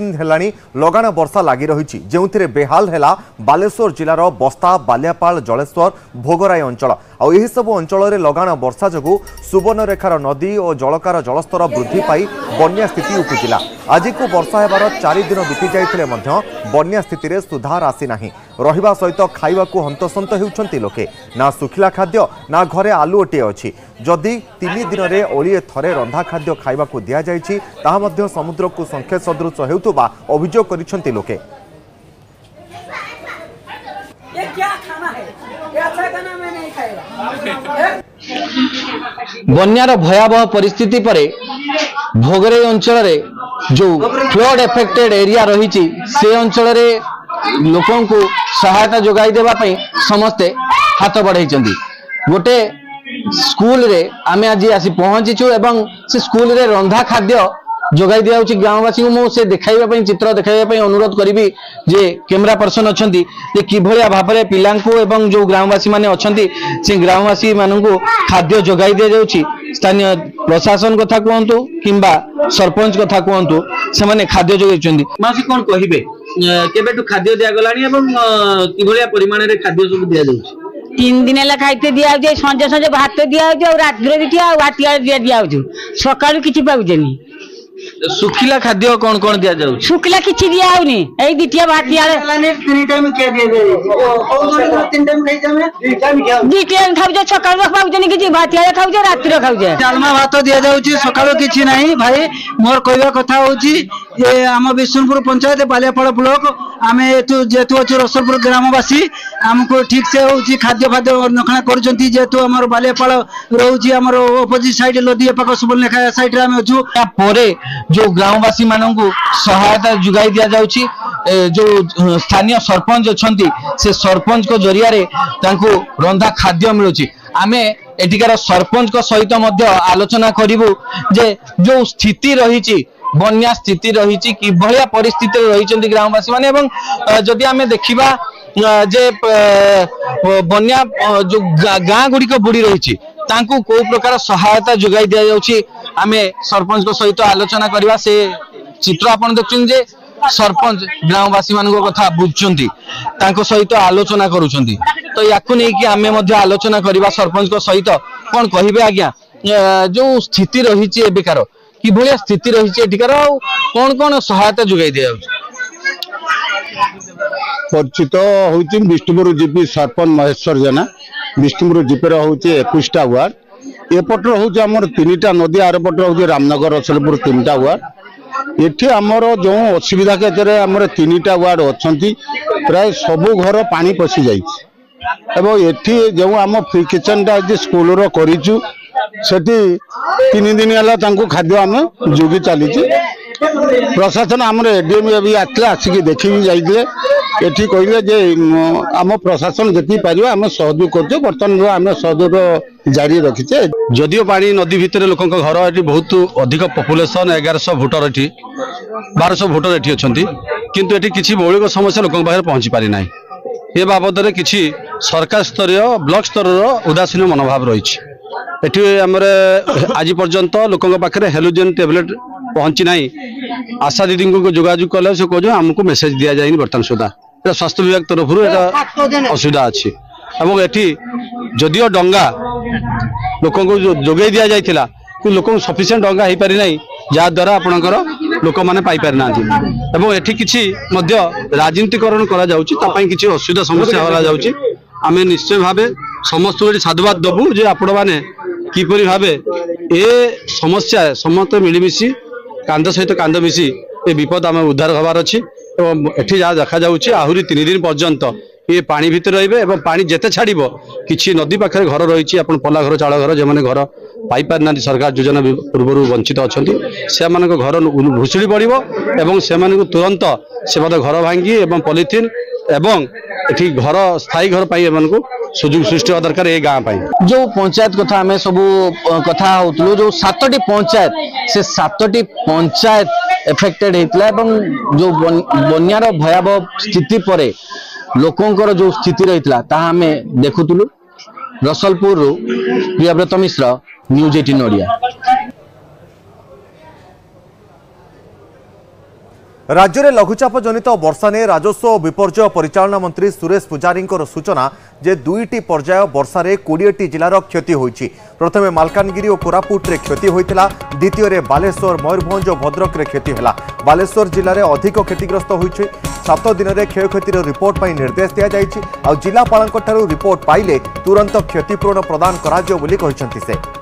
दिन हेलाणी लगाण वर्षा लगी रही जो बेहाल है बालेश्वर जिलार बस्ता बालियापाल जलेश्वर भोगराई अंचल आउ सब अंचल में लगाण वर्षा जो सुवर्णरेखार नदी और जलकार जलस्तर वृद्धि पाई बन्या स्थिति उपजिला। आज को वर्षा हेबार 4 दिन बीती जाइथिले मध्य बन्या स्थिति रे सुधार आसी नाही रहिबा सहित खाइबा को हंतसंत हेउछंती लोके ना सुखिला खाद्य ना घरे आलू ओटे अछि जदि 3 दिन रे ओलिए थरे रंधा खाद्य खाइबा को दिया जाइछि ताहा मध्य समुद्र को संख्या सदृश हेउतबा अभियोग करिसंती लोके। ये क्या खाना है? ये अच्छा खाना मैं नहीं खाएगा। बन्यार भयावह परिस्थिति परे भोगराई अंचल रे जो फ्लड एफेक्टेड एरिया रही से अंचल रे लोकों को सहायता जोगाई देवा पई समस्ते हाथ बढ़ाई गोटे स्कूल रे आमे आज आसी पहुंचीचु एवं से स्कूल रे रंधा खाद्य जोगाई दिया ग्रामवासी को मुझे देखा चित्र देखा अनुरोध करी जे कैमरा पर्सन अच्छा कि भाव में पिला एवं जो ग्रामवासी मैंने अच्छा से ग्रामवासी मान खाद्य जोगाई दि जाऊँगी स्थानीय प्रशासन कथा कहतु किंबा सरपंच कथा कहतु से खाद्य जोगाई मासी कौन कहे केबेठु खाद्य दिगला कि परिमाण में खाद्य सब दि जाऊँगी 3 दिन खाइते दिया संजे संजे भात दिया रात दिया सकाल किसी पाऊनी सुखिला खाद्य कौन कौन दिया जाऊ सुखिला किछि दिया होनी एई दिटिया भात दिया तीन टाइम के दे दे ओ 3 टाइम नहीं जामे 2 टाइम खाउ जे सकाल पाउजनी किछि भात खाउ जे रात रो खाउ जे डालमा भात दिया जाउची सकाल किछि नहीं भाई मोर कहवा कथा होची ये आम विष्णुपुर पंचायत बालियापाल ब्लॉक आमे जेतु अछि रसलपुर ग्रामवासी हमको ठीक से होची खाद्य खाद्य नखना करजंती जेतु हमर बालियापाल रहउची हमर अपोजिट साइड लदी पाक सुबल लेखा साइड रे हम अछु परे जो ग्रामवासी मानू सहायता जुगाई दि जाउची जो स्थानीय सरपंच अच्छा से सरपंच को जरिया रे तांको रंधा खाद्य मिलुची आमे एटिकार सरपंच को सहित मध्य आलोचना करिवु जे जो स्थिति रही बन्या स्थिति रही कि भलिया परिस्थिति रही ग्रामवासी माने एवं जदि आमे देखिबा जे बन्या जो गाँ गुड़ी बुड़ी रही तांको को प्रकार सहायता जुगाई दिया जाउची आमे सरपंच को सहित आलोचना करवा से चित्र आपण देखछन जे सरपंच ग्रामवासी मान कथा बुझुंती तांको सहित आलोचना करूछंती तो याकु नै कि आमे मध्ये आलोचना करवा सरपंच को सहित कोन कहिबे आज्ञा जो स्थिति रही छि एबेकार कि भलिया स्थिति रही छि एटिकार कोन कोन सहायता जुगाई दिया जाउची परिचित होउछि विष्णुपुर जीपी सरपंच महेश्वर जना विष्णुपुर जीपी होउछि 21टा वार्ड एपटर होउछि हमर 3टा नदी आरपटर होउछि रामनगर रसलपुर 3टा वार्ड एठी हमर जो असुविधा के हमर 3टा वार्ड अछंती प्राय सब घर पानी पसी जाइछि एवं एठी जो हम फ्री किचन टा जे स्कूल रो करिछु सेठी 3 दिन हला तांको खाद्य हम जोगी चलीछि प्रशासन आमर एडीएम भी आसला आसिक देखी भी जाइए एठी कहले जे आम प्रशासन जी पार आम सहयोग कर बर्तमान आम सहयोग जारी रखीचे जदियो पानी नदी भितर लोक घर ये बहुत अधिक पपुलेसन 1100 भोटर ये 1200 भोटर ये अच्छा किंतु ये किसी मौलिक समस्या लोक पाखे पहुँची पारि ना ये बाबद में किसी सरकार स्तर ब्लॉक स्तर उदासीन मनोभाव रही आमर आज पर्यंत लोक पाखे हेलोजेन टेबलेट पहुँची ना आशा दीदी को जोगाजोग कले से कह आमको मेसेज दि जाए बर्तमान सुधा स्वास्थ्य विभाग तरफ असुविधा अच्छी एटी जदियो डंगा लोक जोगे दि जाइला कि लोक सफिसीयंट डंगा हो पारि ना जहाद्वारा आपणकर लोक मैंने पाइपारि ना एटी किसी राजनीतिकरण किसी असुविधा समस्या आम निश्चय भाव समस्त साधुवाद दबू जे आपण मैंने किपरि भाव ए समस्या समस्त मिलमिशी कांद सहित कांद मिसी ए विपद आम उद्धार हबार अच्छी एठी जहाँ देखा जाउछि आहुरी 3 दिन पर्यंत ये पानी भितर रहिबे एवं पानी जेते छाड़िबो किछि नदी पाखे घर रही आपण पला घर चाल घर जो घर पाई पारना सरकार योजना पूर्व वंचित अच्छा से घर भुसुड़ी पड़ो एवं से तुरंत से घर भांगी एवं पॉलिथिन एवं एठी घर स्थायी घर पाई एमनको सुजोग सृष्टि होगा दरकार ये गाँव पाई जो पंचायत कथा आम सब कथा होतलु जो 7टी पंचायत से 7टी पंचायत एफेक्टेड होता जो बन्यार भयावह स्थिति परे लोकंकर जो स्थिति रही आम देखुलु रसलपुर प्रियव्रत मिश्र न्यूज 18 ओडिया। राज्य में लघुचाप जनित वर्षा ने राजस्व और विपर्यय परिचालना मंत्री सुरेश पुजारी सूचना जे 2टी पर्याय वर्षार 20टी जिलार क्षति होईछि। प्रथमे मालकानगिरी और कोरापुट रे क्षति होइतिला, द्वितीय बालेश्वर मयूरभंज और भद्रक रे क्षति होला। बालेश्वर जिले में अधिक क्षतिग्रस्त होईछि। 7 दिन में क्षयक्षतिर रिपोर्ट पर निर्देश दिया जाइछि। आ जिलापालंक ठारू रिपोर्ट पाइले तुरंत क्षतिपूरण प्रदान कराजियो बोली कहिसेंति से।